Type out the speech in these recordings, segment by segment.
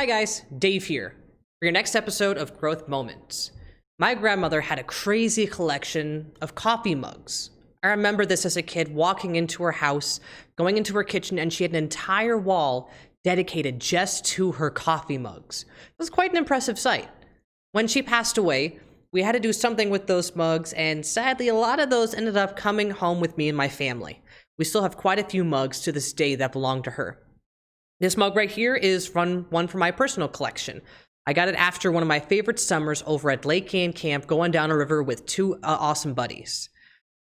Hi guys, Dave here, for your next episode of Growth Moments. My grandmother had a crazy collection of coffee mugs. I remember this as a kid, walking into her house, going into her kitchen, and she had an entire wall dedicated just to her coffee mugs. It was quite an impressive sight. When she passed away, we had to do something with those mugs, and sadly, a lot of those ended up coming home with me and my family. We still have quite a few mugs to this day that belong to her. This mug right here is one from my personal collection. I got it after one of my favorite summers over at Lake Ann Camp, going down a river with two awesome buddies.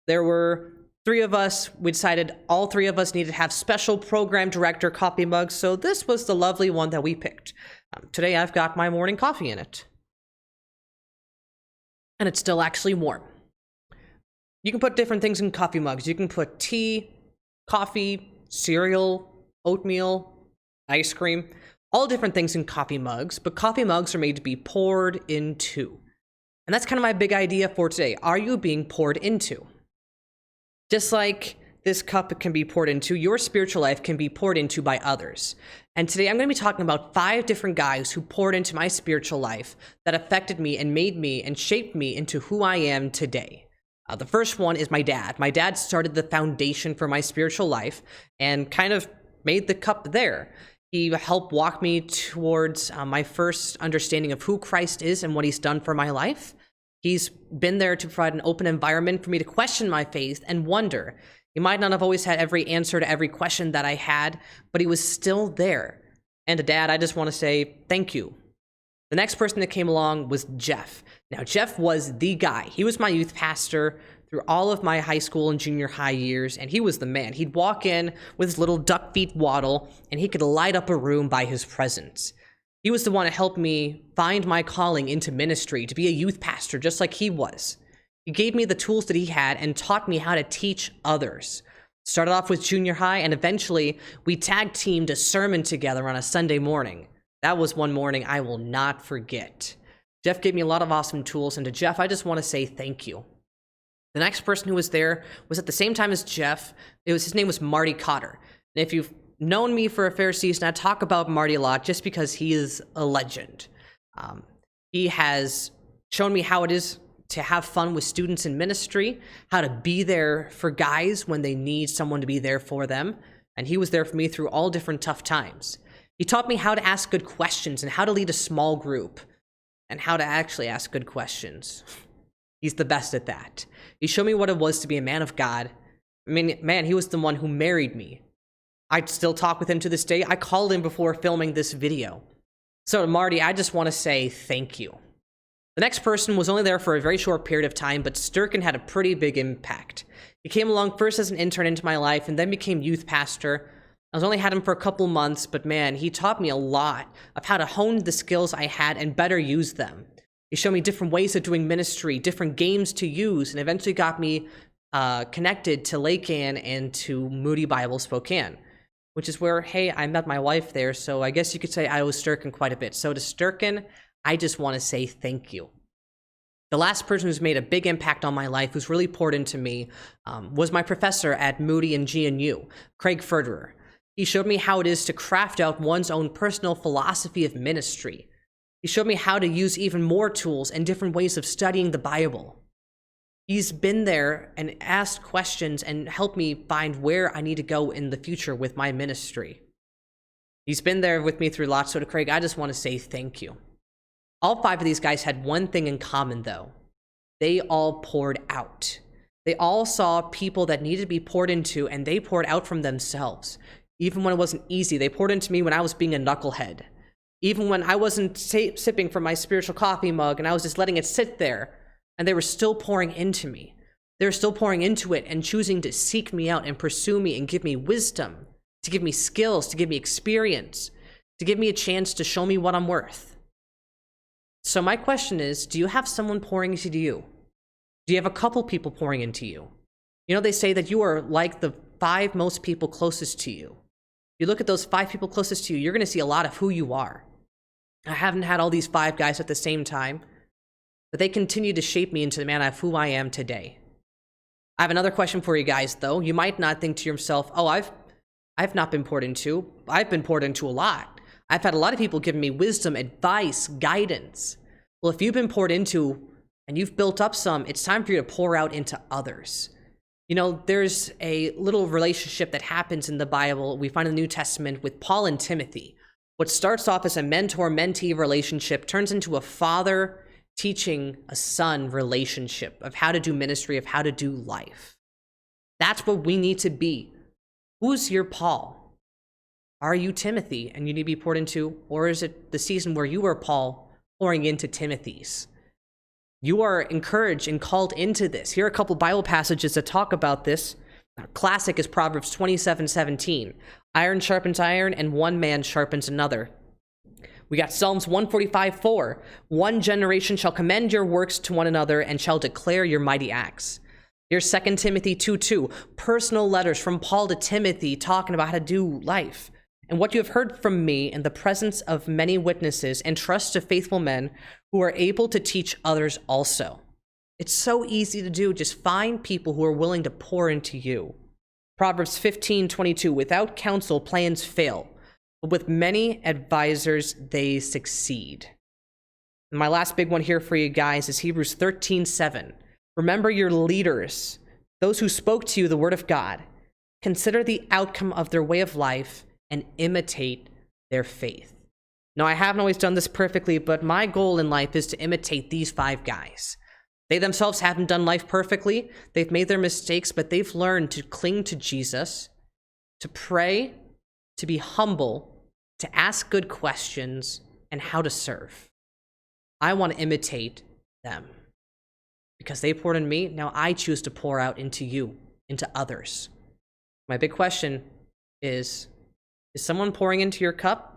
There were three of us. We decided all three of us needed to have special program director coffee mugs, so this was the lovely one that we picked. Today I've got my morning coffee in it. And it's still actually warm. You can put different things in coffee mugs. You can put tea, coffee, cereal, oatmeal, ice cream, all different things in coffee mugs, but coffee mugs are made to be poured into. And that's kind of my big idea for today. Are you being poured into? Just like this cup can be poured into, your spiritual life can be poured into by others. And today I'm going to be talking about 5 different guys who poured into my spiritual life that affected me and made me and shaped me into who I am today. The first one is my dad. My dad started the foundation for my spiritual life and kind of made the cup there. He helped walk me towards my first understanding of who Christ is and what he's done for my life. He's been there to provide an open environment for me to question my faith and wonder. He might not have always had every answer to every question that I had, but he was still there. And to Dad, I just want to say thank you. The next person that came along was Jeff. Now, Jeff was the guy. He was my youth pastor through all of my high school and junior high years, and he was the man. He'd walk in with his little duck feet waddle, and he could light up a room by his presence. He was the one that helped me find my calling into ministry, to be a youth pastor just like he was. He gave me the tools that he had and taught me how to teach others. Started off with junior high, and eventually we tag teamed a sermon together on a Sunday morning. That was one morning I will not forget. Jeff gave me a lot of awesome tools, and to Jeff, I just want to say thank you. The next person who was there was at the same time as Jeff. His name was Marty Cotter. And if you've known me for a fair season, I talk about Marty a lot just because he is a legend. He has shown me how it is to have fun with students in ministry, how to be there for guys when they need someone to be there for them. And he was there for me through all different tough times. He taught me how to ask good questions and how to lead a small group and how to actually ask good questions. He's the best at that. He showed me what it was to be a man of God. I mean, man, he was the one who married me. I still talk with him to this day. I called him before filming this video. So to Marty, I just want to say thank you. The next person was only there for a very short period of time, but Stirkin had a pretty big impact. He came along first as an intern into my life and then became youth pastor. I only had him for a couple months, but man, he taught me a lot of how to hone the skills I had and better use them. He showed me different ways of doing ministry, different games to use, and eventually got me connected to Lake Ann and to Moody Bible Spokane, which is where, hey, I met my wife there, so I guess you could say I owe Stirkin quite a bit. So to Stirkin, I just want to say thank you. The last person who's made a big impact on my life, who's really poured into me, was my professor at Moody and GNU, Craig Furderer. He showed me how it is to craft out one's own personal philosophy of ministry. He showed me how to use even more tools and different ways of studying the Bible. He's been there and asked questions and helped me find where I need to go in the future with my ministry. He's been there with me through lots. So to Craig, I just want to say thank you. All 5 of these guys had one thing in common, though. They all poured out. They all saw people that needed to be poured into, and they poured out from themselves. Even when it wasn't easy, they poured into me when I was being a knucklehead. Even when I wasn't sipping from my spiritual coffee mug and I was just letting it sit there, and they were still pouring into me. They were still pouring into it and choosing to seek me out and pursue me and give me wisdom, to give me skills, to give me experience, to give me a chance to show me what I'm worth. So my question is, do you have someone pouring into you? Do you have a couple people pouring into you? You know, they say that you are like the 5 most people closest to you. You look at those 5 people closest to you, you're going to see a lot of who you are. I haven't had all these 5 guys at the same time, but they continue to shape me into the man of who I am today. I have another question for you guys, though. You might not think to yourself, oh, I've not been poured into. I've been poured into a lot. I've had a lot of people giving me wisdom, advice, guidance. Well, if you've been poured into and you've built up some, it's time for you to pour out into others. You know, there's a little relationship that happens in the Bible, we find in the New Testament, with Paul and Timothy. What starts off as a mentor-mentee relationship turns into a father teaching a son relationship of how to do ministry, of how to do life. That's what we need to be. Who's your Paul? Are you Timothy and you need to be poured into? Or is it the season where you are Paul pouring into Timothy's? You are encouraged and called into this. Here are a couple Bible passages that talk about this. Classic is Proverbs 27:17. Iron sharpens iron, and one man sharpens another. We got Psalms 145:4. One generation shall commend your works to one another and shall declare your mighty acts. Here's 2 Timothy 2:2. Personal letters from Paul to Timothy talking about how to do life. And what you have heard from me in the presence of many witnesses, entrust to faithful men who are able to teach others also. It's so easy to do. Just find people who are willing to pour into you. Proverbs 15:22. Without counsel, plans fail, but with many advisors, they succeed. And my last big one here for you guys is Hebrews 13:7. Remember your leaders, those who spoke to you the word of God. Consider the outcome of their way of life and imitate their faith. Now, I haven't always done this perfectly, but my goal in life is to imitate these 5 guys. They themselves haven't done life perfectly. They've made their mistakes, but they've learned to cling to Jesus, to pray, to be humble, to ask good questions, and how to serve. I want to imitate them. Because they poured into me, now I choose to pour out into you, into others. My big question is someone pouring into your cup?